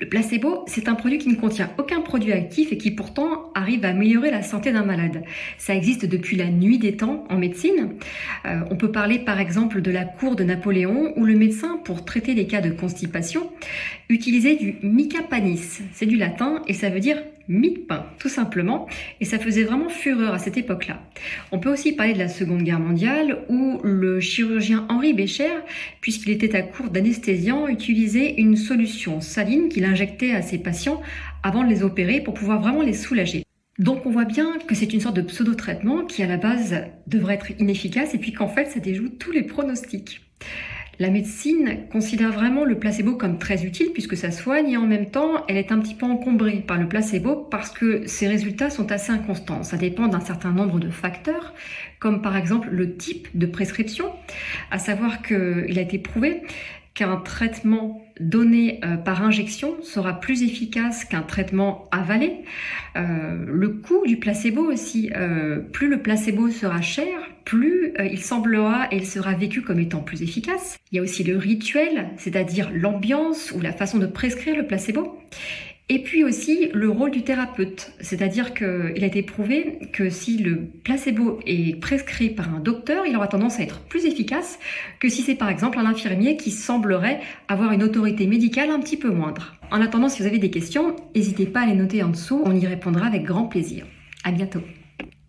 Le placebo, c'est un produit qui ne contient aucun produit actif et qui pourtant arrive à améliorer la santé d'un malade. Ça existe depuis la nuit des temps en médecine. On peut parler par exemple de la cour de Napoléon où le médecin, pour traiter les cas de constipation, utilisait du mica panis. C'est du latin et ça veut dire mie de pain, tout simplement. Et ça faisait vraiment fureur à cette époque-là. On peut aussi parler de la Seconde Guerre mondiale où le chirurgien Henri Becher, puisqu'il était à court d'anesthésiants, utilisait une solution saline qu'il injectait à ses patients avant de les opérer pour pouvoir vraiment les soulager. Donc on voit bien que c'est une sorte de pseudo-traitement qui à la base devrait être inefficace et puis qu'en fait ça déjoue tous les pronostics. La médecine considère vraiment le placebo comme très utile puisque ça soigne et en même temps elle est un petit peu encombrée par le placebo parce que ses résultats sont assez inconstants. Ça dépend d'un certain nombre de facteurs comme par exemple le type de prescription, à savoir qu'il a été prouvé qu'un traitement donné par injection sera plus efficace qu'un traitement avalé. Le coût du placebo aussi, plus le placebo sera cher, plus il semblera et il sera vécu comme étant plus efficace. Il y a aussi le rituel, c'est-à-dire l'ambiance ou la façon de prescrire le placebo. Et puis aussi le rôle du thérapeute, c'est-à-dire qu'il a été prouvé que si le placebo est prescrit par un docteur, il aura tendance à être plus efficace que si c'est par exemple un infirmier qui semblerait avoir une autorité médicale un petit peu moindre. En attendant, si vous avez des questions, n'hésitez pas à les noter en dessous, on y répondra avec grand plaisir. À bientôt.